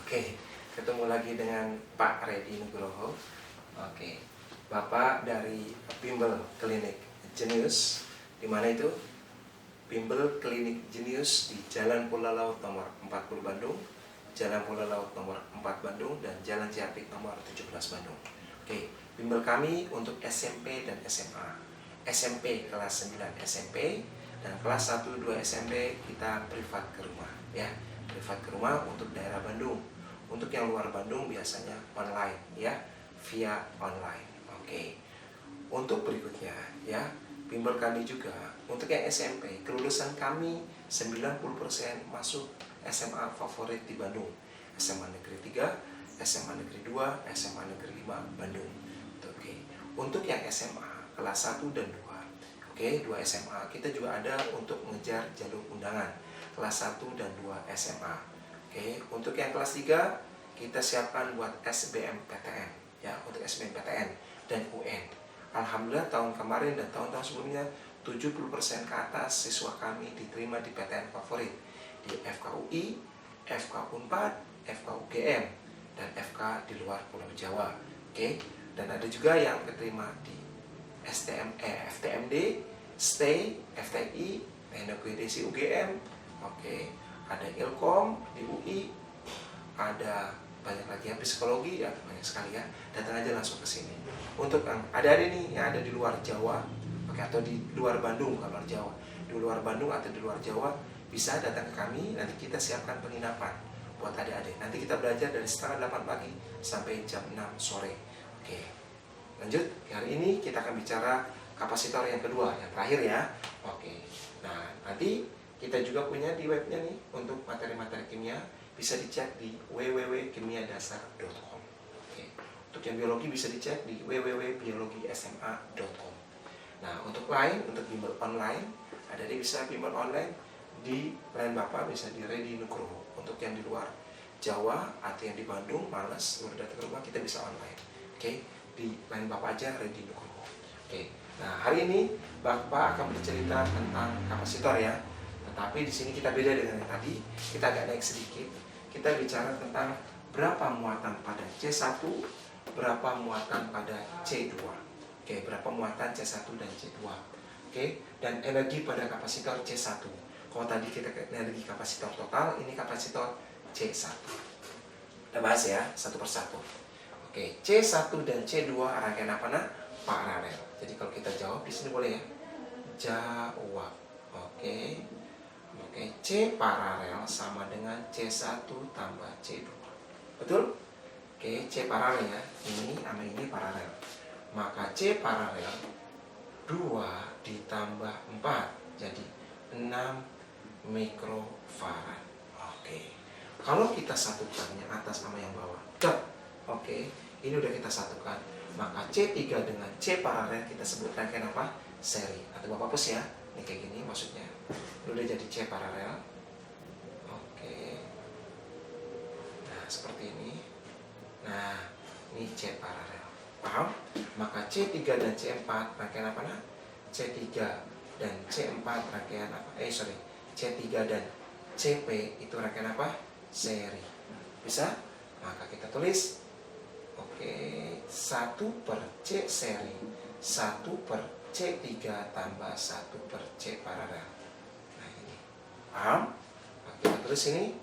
Oke, ketemu lagi dengan Pak Reddy Nugroho. Oke, Bapak dari Bimbel Klinik Jenius. Di mana itu? Bimbel Klinik Jenius di Jalan Pulau Laut nomor 40 Bandung, Jalan Pulau Laut nomor 4 Bandung, dan Jalan Ciapik nomor 17 Bandung. Oke, bimbel kami untuk SMP dan SMA. SMP kelas 9 SMP dan kelas 1 2 SMP kita privat ke rumah ya. Privat ke rumah untuk daerah Bandung. Untuk yang luar Bandung biasanya online ya, via online. Oke. Untuk berikutnya ya, bimbel kami juga untuk yang SMP, kelulusan kami 90% masuk SMA favorit di Bandung. SMA Negeri 3, SMA Negeri 2, SMA Negeri 5 Bandung. Oke. Untuk yang SMA kelas 1 dan 2. Oke, 2 SMA kita juga ada untuk mengejar jalur undangan kelas 1 dan 2 SMA. Oke, untuk yang kelas 3 kita siapkan buat SBMPTN ya, untuk SBMPTN dan UN. Alhamdulillah tahun kemarin dan tahun-tahun sebelumnya 70% ke atas siswa kami diterima di PTN favorit di FKUI, FK4, FKUGM dan FK di luar Pulau Jawa. Oke, dan ada juga yang diterima di FTMD, STAY, FTI, Teknik Geodesi UGM. Oke, ada Ilkom di UI, ada banyak lagi ya, psikologi ya, banyak sekali ya. Datang aja langsung ke sini. Untuk adik-adik nih yang ada di luar Jawa, oke, atau di luar Bandung, bukan luar Jawa, di luar Bandung atau di luar Jawa, bisa datang ke kami. Nanti kita siapkan penginapan buat adik-adik. Nanti kita belajar dari setengah 8 pagi sampai jam 6 sore. Oke, lanjut. Hari ini kita akan bicara kapasitor yang kedua, yang terakhir ya. Oke, nah nanti kita juga punya di webnya nih untuk materi-materi kimia, bisa dicek di www.kimiadasar.com. Oke. Untuk yang biologi bisa dicek di www.biologisma.com. Nah, untuk lain, untuk bimbel online, ada di bisa bimbel online di line Bapak, bisa di Reddy Nugroho. Untuk yang di luar Jawa atau yang di Bandung, males udah datang ke rumah, kita bisa online. Oke, di line Bapak aja Reddy Nugroho. Oke. Nah, hari ini Bapak akan bercerita tentang kapasitor ya. Tetapi di sini kita beda dengan yang tadi, kita agak naik sedikit. Kita bicara tentang berapa muatan pada C1, berapa muatan pada C2. Oke, berapa muatan C1 dan C2. Oke, dan energi pada kapasitor C1. Kalau tadi kita energi kapasitor total, ini kapasitor C1. Kita bahas ya, satu persatu. Oke, C1 dan C2 rangkaian apa nah? Paralel. Jadi kalau kita jawab di sini boleh ya. Jawab. Oke. Oke, C paralel sama dengan C1 tambah C2. Betul? Oke, C paralel ya. Ini sama ini paralel. Maka C paralel 2 ditambah 4. Jadi 6 mikrofarad. Oke. Kalau kita satukan yang atas sama yang bawah. Oke, ini udah kita satukan. Maka C3 dengan C paralel kita sebut rangkaian apa? Seri. Atau Bapak hapus ya. Ini kayak gini maksudnya. Ini udah jadi C paralel. Oke. Nah, seperti ini. Nah, ini C paralel. Paham? Maka C3 dan C4 rangkaian apa nah? C3 dan C4 rangkaian apa? C3 dan CP itu rangkaian apa? Seri. Bisa? Maka kita tulis. Oke, 1 per C seri, 1 per C3 tambah 1 per C paralel. Nah ini, paham? Nah, kita tulis ini.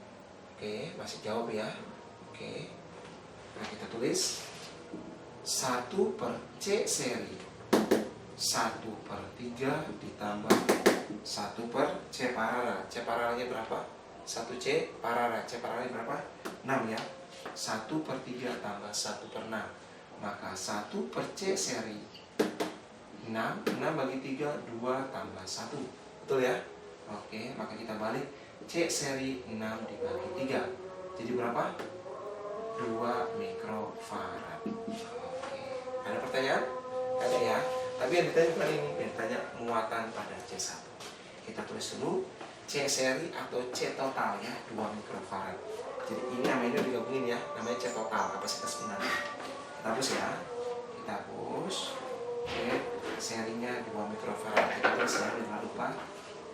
Oke, masih jawab ya. Oke, nah kita tulis 1 per C seri, 1 per 3 ditambah 1 per C paralel. C paralelnya berapa? 1 C paralel. C paralelnya berapa? 6 ya. 1 per 3 tambah 1 per 6. Maka 1 per C seri 6 bagi 3, 2 tambah 1. Betul ya? Oke, maka kita balik. C seri 6 dibagi 3. Jadi berapa? 2 mikrofarad. Oke. Ada pertanyaan? Ada ya? Tapi yang ditanya bukan ini, yang ditanya muatan pada C1. Kita tulis dulu C seri atau C total ya, 2 mikrofarad. Jadi ini namanya digabungin ya, namanya C total, kapasitas benarnya. Kita hapus ya. Kita hapus. Oke, serinya 2 mikrofarad. Kita tulis ya, jangan lupa.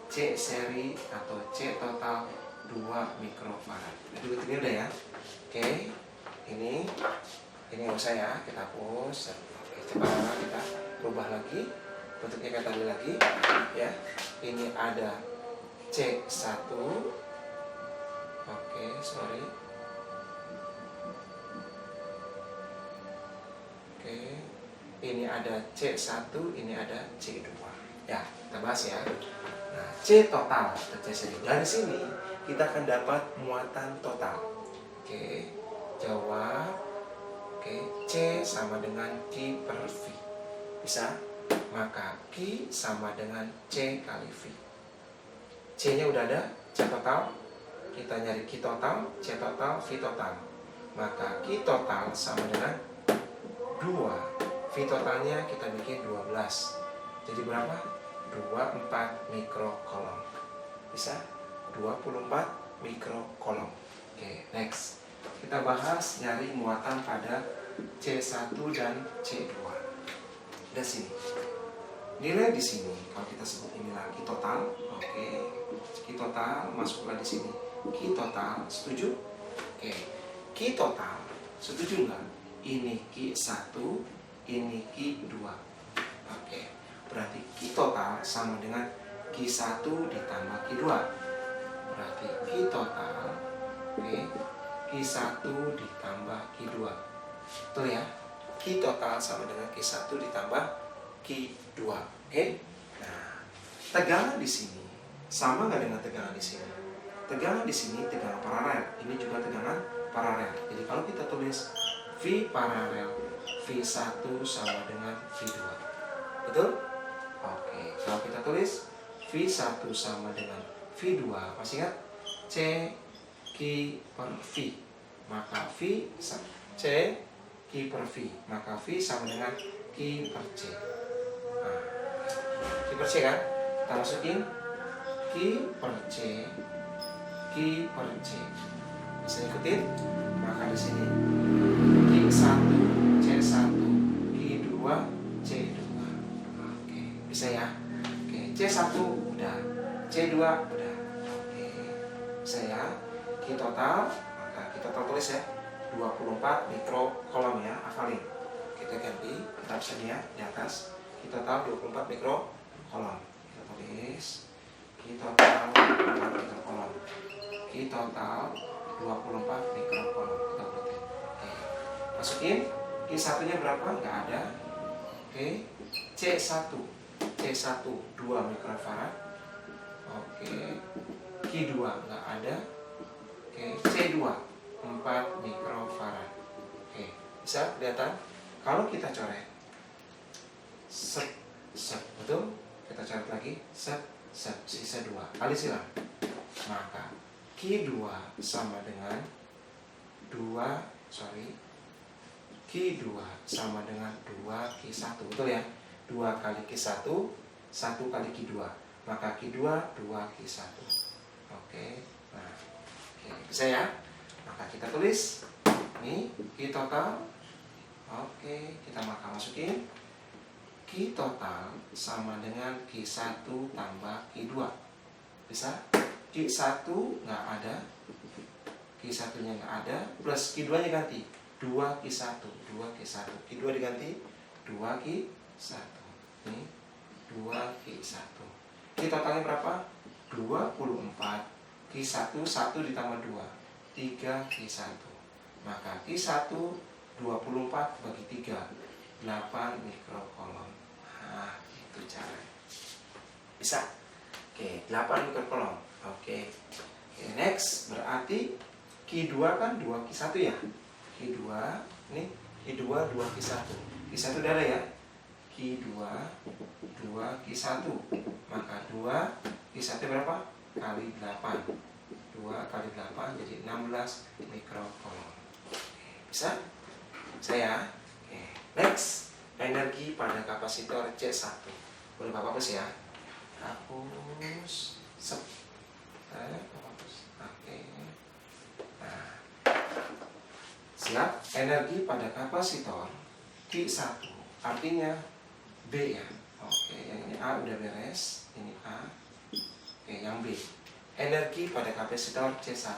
C seri atau C total 2 mikrofarad. Jadi ini udah ya. Oke. Ini nggak usah ya, kita hapus. Oke, coba kita rubah lagi bentuknya kayak tadi lagi ya. Ini ada C1. Oke, sorry. Oke. Ini ada C1, ini ada C2. Ya, kita bahas ya. Nah, C total dari sini kita akan dapat muatan total. Oke, jawab. Oke, C sama dengan Q per V. Bisa? Maka Q sama dengan C kali V. C-nya udah ada, C total. Kita nyari Q total, C total, V total. Maka Q total sama dengan 2. V totalnya kita bikin 12. Jadi berapa? 24 mikrokolom. Bisa? 24 mikrokolom. Oke, next. Kita bahas nyari muatan pada C1 dan C2. Di sini. Nilai di sini kalau kita sebut ini lagi total. Oke. Q total masuklah di sini. Q total, setuju? Oke. Q total, setuju nggak? Ini Q1, ini Q2. Oke. Berarti Q total sama dengan Q1 ditambah Q2. Berarti Q total, oke, Q1 ditambah Q2. Betul ya? Q total sama dengan Q1 ditambah Q2. Oke? Nah, tegangan di sini sama nggak dengan tegangan di sini? Tegangan di sini tegangan paralel. Ini juga tegangan paralel. Jadi kalau kita tulis V paralel V1 sama dengan V2. Betul? Oke, kalau kita tulis V1 sama dengan V2, masih ingat? C Q per V. Maka V C Q per V. Maka V sama dengan Q per C. Nah, Q per C kan? Kita masukin Q per C, Q per C. Bisa ikutin? Maka di sini Q1 C1, Q2 C2. Oke, bisa ya? Oke, C1 udah, C2 udah. Oke, bisa ya? Q total, maka kita tulis ya 24 mikrokolom ya, hafalin. Kita ganti, kita bisa ya di atas. Q total 24 mikrokolom. Kita tulis Q total 24 mikrokolom. Q total 24 mikrokolom. Kita buatin. Oke. Masukin Q1 nya berapa? Nggak ada. Oke. C1 2 mikrofarad. Oke. Q2 nggak ada. Oke. C2 4 mikrofarad. Oke. Bisa kelihatan? Kalau kita coret set, betul? Kita coret lagi set, sisa 2 kali silang. Maka Q2 sama dengan Q2 sama dengan 2Q1. Betul ya? 2 kali Q1, 1 kali Q2. Maka Q2 2Q1. Oke. Nah, oke, bisa ya? Maka kita tulis ini Q total. Oke, kita masukin Q total sama dengan Q1 tambah Q2. Bisa? Q1 nggak ada, Q1 nya nggak ada, plus Q2 nya ganti 2Q1, Q2 diganti 2Q1. Ini 2Q1. Q totalnya berapa? 24. Q1 1 ditambah 2, 3Q1. Maka Q1 24 bagi 3, 8 mikrokolom. Nah, itu cara. Bisa? Oke, 8 mikrokolom. Oke, next berarti Q2 kan 2Q1 ya. Q2 ini Q2 2Q1. Q1 udah ada ya. Q2 2Q1. Maka 2Q1 berapa? Kali 8. 2 kali 8 jadi 16 mikrokolom. Bisa? Bisa ya? Oke. Next, energi pada kapasitor C1. Boleh Bapak hapus ya? Hapus. Hapus. Oke. Nah, siap. Energi pada kapasitor Q1 artinya B ya. Oke, yang ini A udah beres. Ini A. Oke, yang B. energi pada kapasitor C1.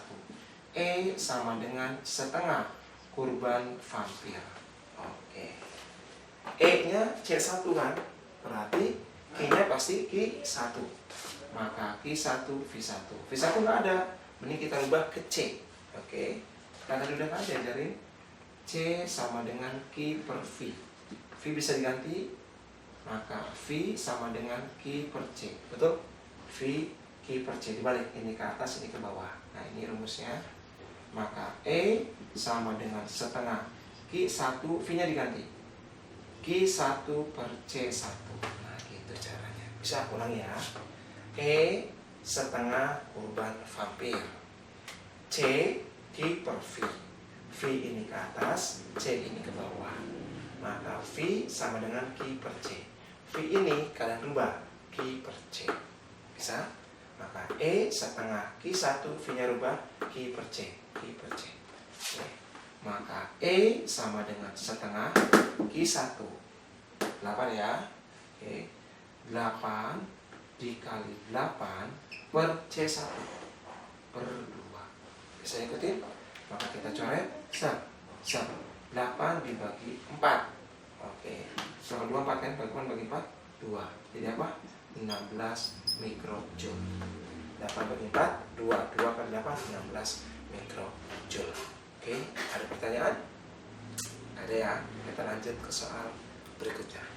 E sama dengan setengah kurban Ampere. Oke. E-nya C1 kan? Berarti Q-nya pasti Q1. Maka Q1 V1. V1 nggak ada. Mending kita ubah ke C. Oke. Karena udah nggak diajarin. C sama dengan Q per V. V bisa diganti. Maka V sama dengan Q per C. Betul? V Q per C. Dibalik. Ini ke atas, ini ke bawah. Nah ini rumusnya. Maka E sama dengan setengah Q1. V-nya diganti. Q1 per C1. Nah gitu caranya. Bisa ulang ya. E setengah kurban Ampere. C Q per V. V ini ke atas, C ini ke bawah. Maka V sama dengan Q per C. V ini kalian rubah Q per C. Bisa? Maka E setengah Q1, V-nya rubah Q per C. Q per C. Oke. Maka E sama dengan setengah Q1. 8 ya. Oke. 8 dikali 8 per C1 per 2. Bisa ikutin? Maka kita coret 8 dibagi 4. Oke. Soal 2 4 kan, bagi 4 bagi 4 2. Jadi apa? 16 mikrojoule. 8 bagi 4 2 kali 8 16 mikrojoule. Oke, ada pertanyaan? Ada ya? Kita lanjut ke soal berikutnya.